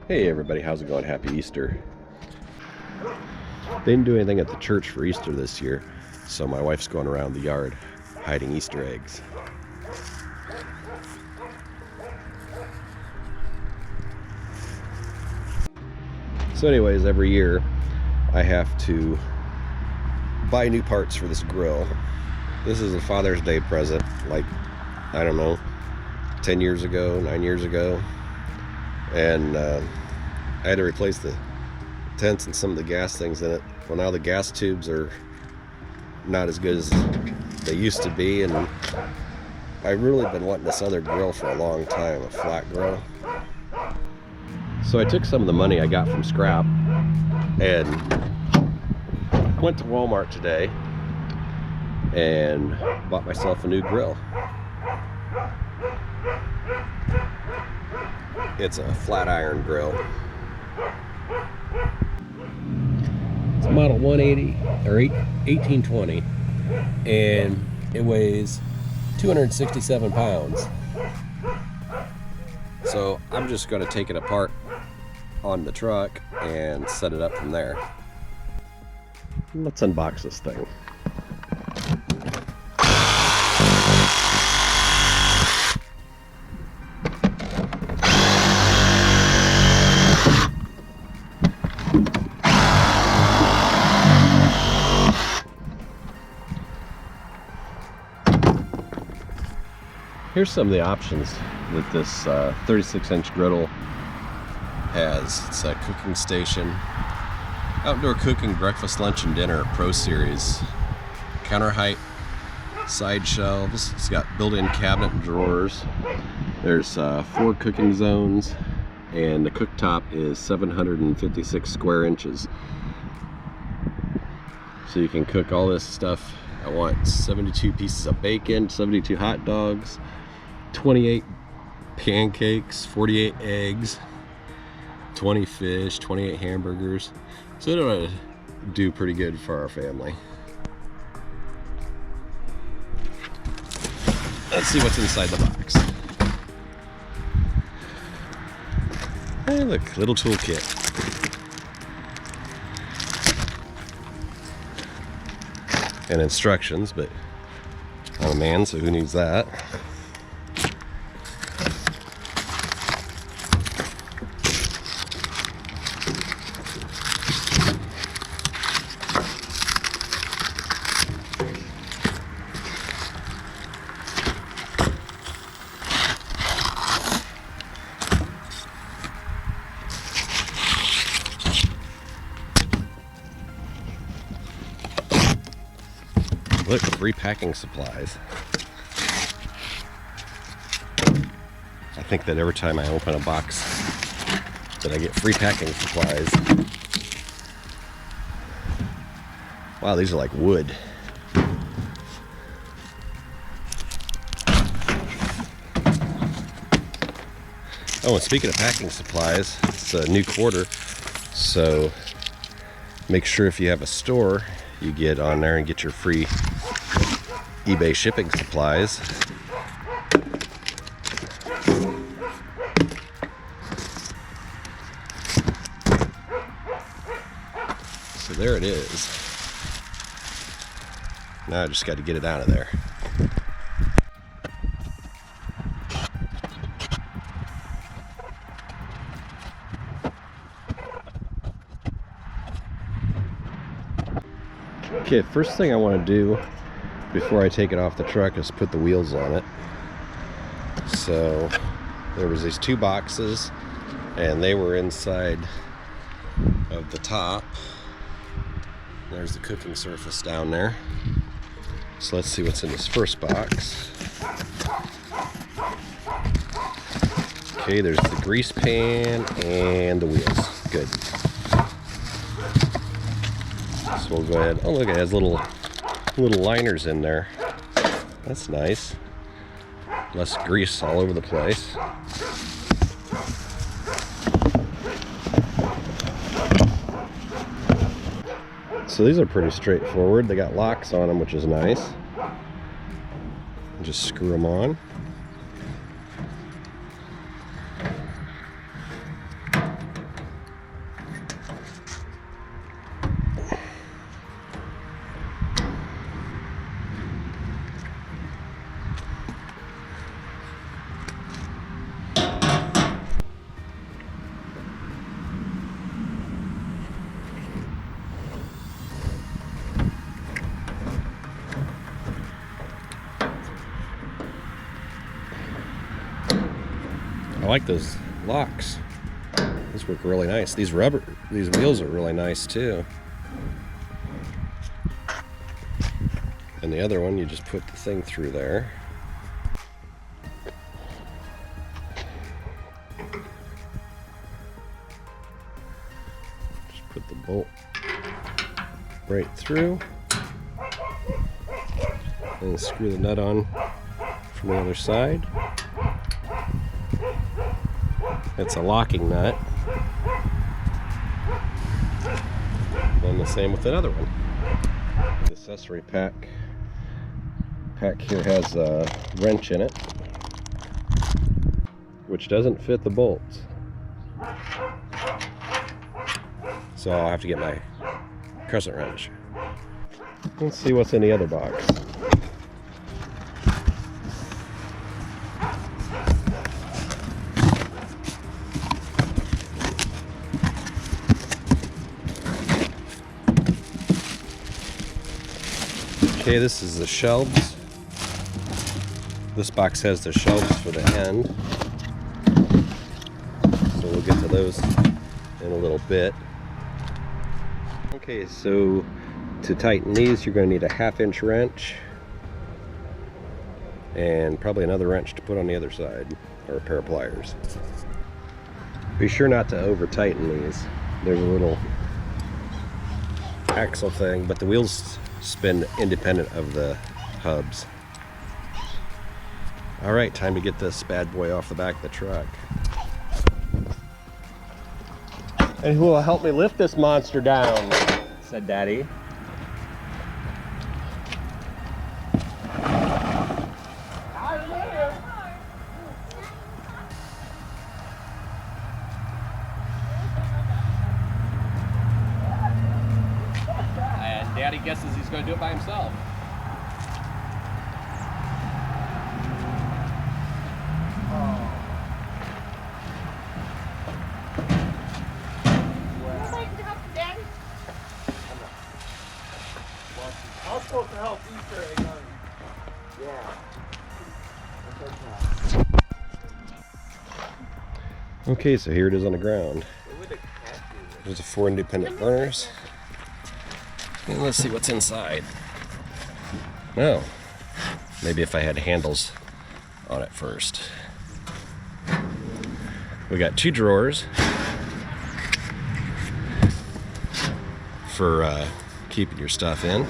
Hey everybody, how's it going? Happy Easter. They didn't do anything at the church for Easter this year, so my wife's going around the yard hiding Easter eggs. So anyways, every year I have to buy new parts for this grill. This is a Father's Day present, like, I don't know, 10 years ago, 9 years ago. And I had to replace the tents and some of the gas things in it. Well, now the gas tubes are not as good as they used to be, and I've really been wanting this other grill for a long time, a flat grill. So I took some of the money I got from scrap and went to Walmart today and bought myself a new grill. It's a flat iron grill. It's a model 180 or 1820, and it weighs 267 pounds. So I'm just going to take it apart on the truck and set it up from there. Let's unbox this thing. Here's some of the options that this 36-inch griddle has. It's a cooking station, outdoor cooking, breakfast, lunch, and dinner, Pro Series, counter height, side shelves. It's got built-in cabinet and drawers. There's 4 cooking zones, and the cooktop is 756 square inches. So you can cook all this stuff at once. 72 pieces of bacon, 72 hot dogs, 28 pancakes, 48 eggs, 20 fish, 28 hamburgers. So it'll do pretty good for our family. Let's see what's inside the box. Hey, look, little toolkit. And instructions, but I'm a man, so who needs that? Look, free packing supplies. I think that every time I open a box that I get free packing supplies. Wow, these are like wood. Oh, and speaking of packing supplies, it's a new quarter, so make sure if you have a store, you get on there and get your free eBay shipping supplies. So there it is. Now I just got to get it out of there. Okay, first thing I want to do before I take it off the truck is put the wheels on it. So there was these 2 boxes, and they were inside of the top. There's the cooking surface down there. So let's see what's in this first box. Okay, there's the grease pan and the wheels. Good. So we'll go ahead. Oh, look, it has little liners in there. That's nice. Less grease all over the place. So these are pretty straightforward. They got locks on them, which is nice. Just screw them on. I like those locks. These work really nice. These wheels are really nice too. And the other one, you just put the thing through there. Just put the bolt right through. And screw the nut on from the other side. It's a locking nut. And the same with another one. The accessory pack here has a wrench in it, which doesn't fit the bolts. So I'll have to get my crescent wrench. Let's see what's in the other box. Okay, this is the shelves. This box has the shelves for the end. So we'll get to those in a little bit. Okay, so to tighten these, you're going to need a 1/2-inch wrench and probably another wrench to put on the other side, or a pair of pliers. Be sure not to over tighten these. There's a little axle thing, but the wheels spin independent of the hubs. All right, time to get this bad boy off the back of the truck. And who will help me lift this monster down? Said Daddy. And Daddy guesses he's going to do it by himself. I was supposed to help Easter egg hunting. Yeah. Okay, so here it is on the ground. There's the 4 independent burners. And let's see what's inside. Oh, maybe if I had handles on it first. We got 2 drawers for keeping your stuff in.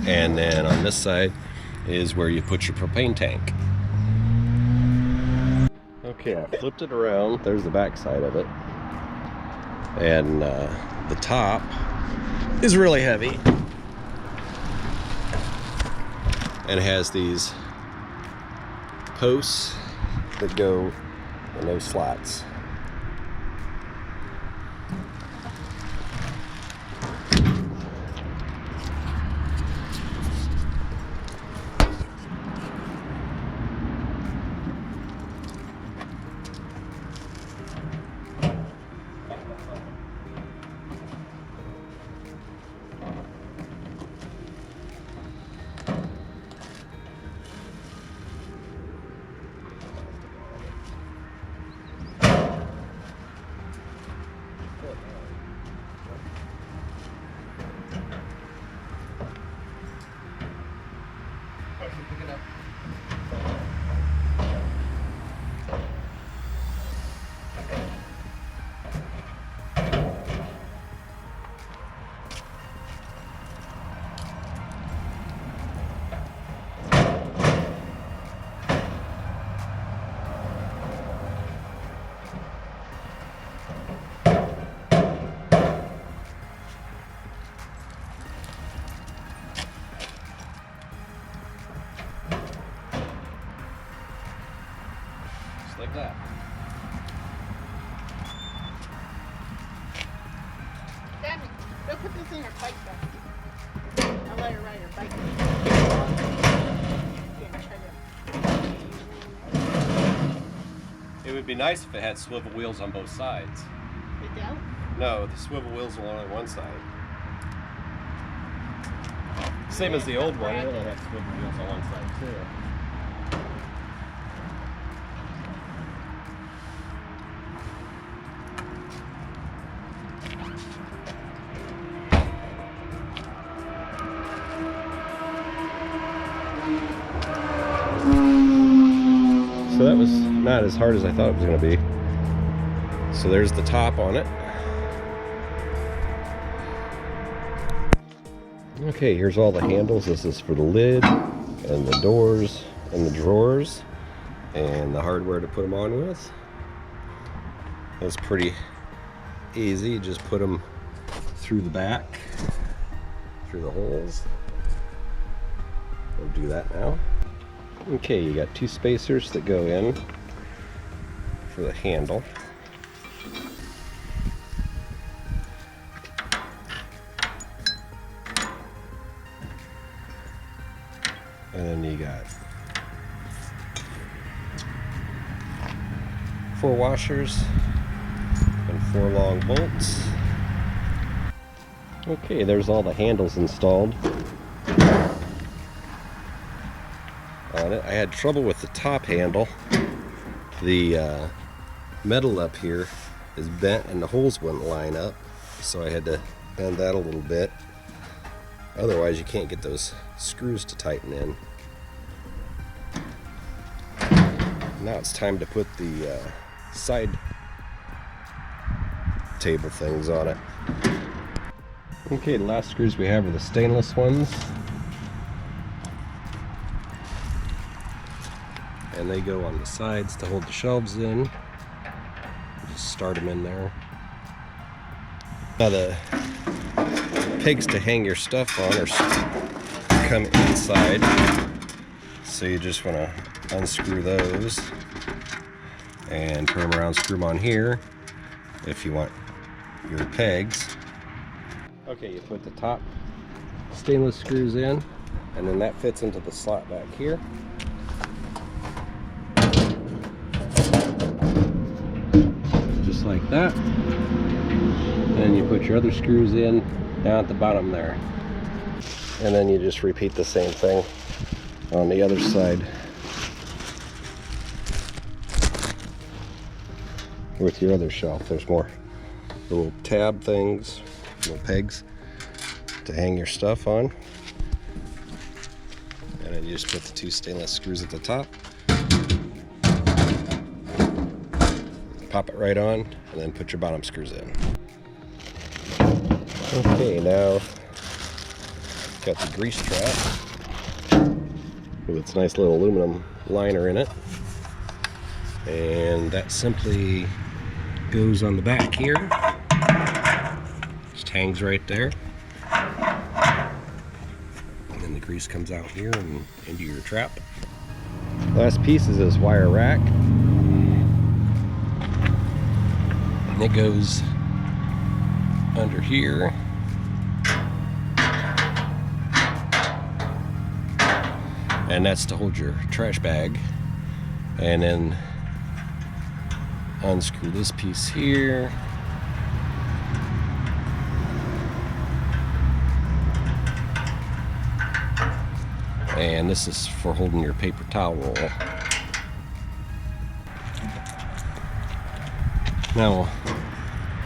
And then on this side is where you put your propane tank. Okay, I flipped it around. There's the back side of it. And the top is really heavy. And it has these posts that go in those slots. Like that. Damn it. Go put this in her bike bag. I'll let her ride her bike. It would be nice if it had swivel wheels on both sides. They don't? No, the swivel wheels are only on one side. Same as the old one, it only had swivel wheels on one side too. So that was not as hard as I thought it was going to be. So there's the top on it. Okay, here's all the handles. This is for the lid and the doors and the drawers and the hardware to put them on with. It's pretty easy. You just put them through the back, through the holes. We'll do that now. Okay, you got two spacers that go in for the handle. And then you got 4 washers and 4 long bolts. Okay, there's all the handles installed on it. I had trouble with the top handle. The metal up here is bent and the holes wouldn't line up, so I had to bend that a little bit. Otherwise you can't get those screws to tighten in. Now it's time to put the side table things on it. Okay, the last screws we have are the stainless ones. And they go on the sides to hold the shelves in. Just start them in there. Now the pegs to hang your stuff on are come inside. So you just want to unscrew those and turn them around, screw them on here if you want your pegs. Okay, you put the top stainless screws in, and then that fits into the slot back here. Just like that. And then you put your other screws in down at the bottom there. And then you just repeat the same thing on the other side with your other shelf. There's more little tab things, little pegs to hang your stuff on. And then you just put the 2 stainless screws at the top, pop it right on, and then put your bottom screws in. Okay, now got the grease trap with its nice little aluminum liner in it, and that simply goes on the back here. Just hangs right there, and then the grease comes out here and into your trap. Last piece is this wire rack, and it goes under here. And that's to hold your trash bag. And then unscrew this piece here. And this is for holding your paper towel roll. Now,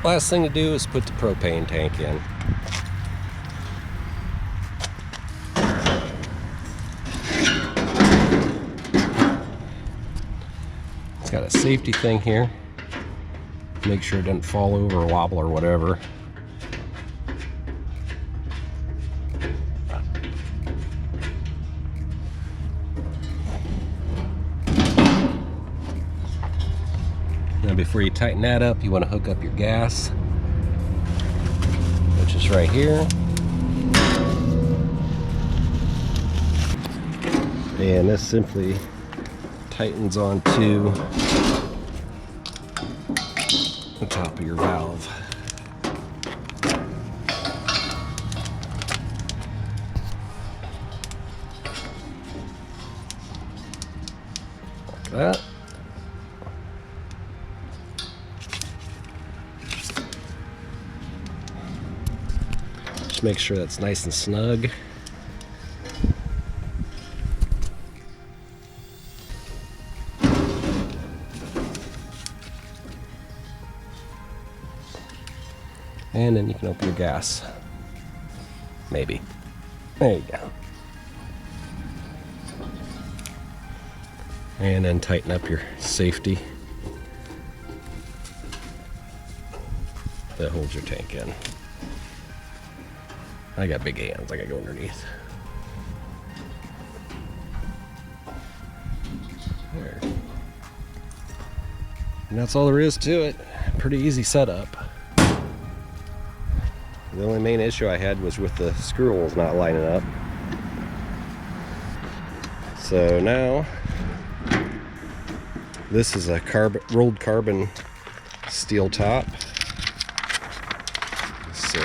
last thing to do is put the propane tank in. It's got a safety thing here. Make sure it doesn't fall over or wobble or whatever. Now before you tighten that up, you want to hook up your gas, which is right here. And this simply tightens onto the top of your valve. Like that. Just make sure that's nice and snug. And then you can open your gas. Maybe. There you go. And then tighten up your safety that holds your tank in. I got big hands, I gotta go underneath. There. And that's all there is to it. Pretty easy setup. The only main issue I had was with the screw holes not lining up. So now, this is a rolled carbon steel top. So,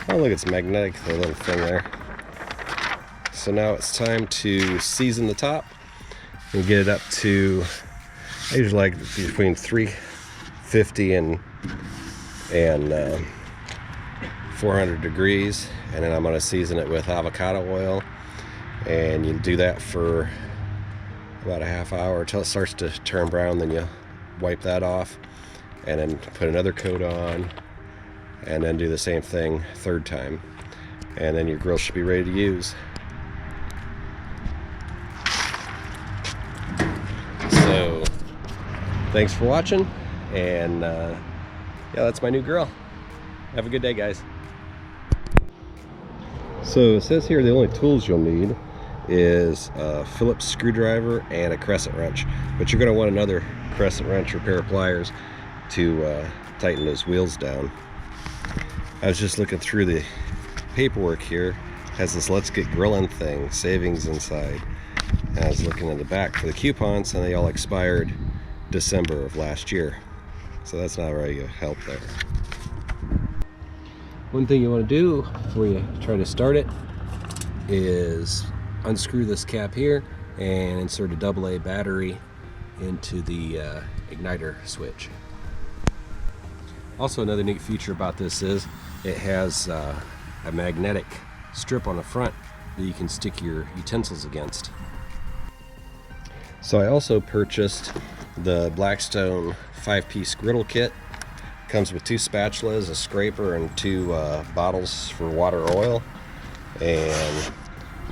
oh look, it's magnetic, the little thing there. So now it's time to season the top and get it up to, I usually like between 350 and 400 degrees, and then I'm going to season it with avocado oil, and you do that for about a half hour until it starts to turn brown. Then you wipe that off and then put another coat on, and then do the same thing third time, and then your grill should be ready to use. So thanks for watching, and yeah, that's my new grill. Have a good day, guys. So it says here the only tools you'll need is a Phillips screwdriver and a crescent wrench, but you're going to want another crescent wrench or pair of pliers to tighten those wheels down. I was just looking through the paperwork here. It has this "Let's Get Grillin' thing, savings inside. And I was looking in the back for the coupons, and they all expired December of last year. So that's not really a help there. One thing you want to do before you try to start it is unscrew this cap here and insert a AA battery into the igniter switch. Also, another neat feature about this is it has a magnetic strip on the front that you can stick your utensils against. So I also purchased the Blackstone 5-piece griddle kit. Comes with 2 spatulas, a scraper, and 2 bottles for water or oil, and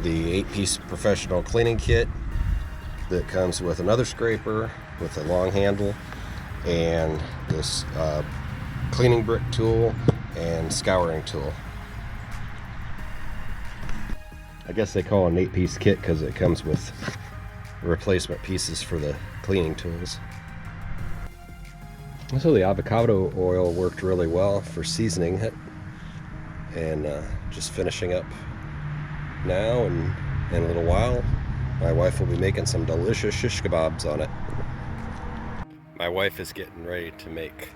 the 8-piece professional cleaning kit that comes with another scraper with a long handle, and this cleaning brick tool and scouring tool. I guess they call it an 8-piece kit because it comes with replacement pieces for the cleaning tools. So the avocado oil worked really well for seasoning it, and just finishing up now, and in a little while my wife will be making some delicious shish kebabs on it. My wife is getting ready to make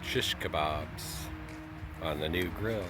shish kebabs on the new grill.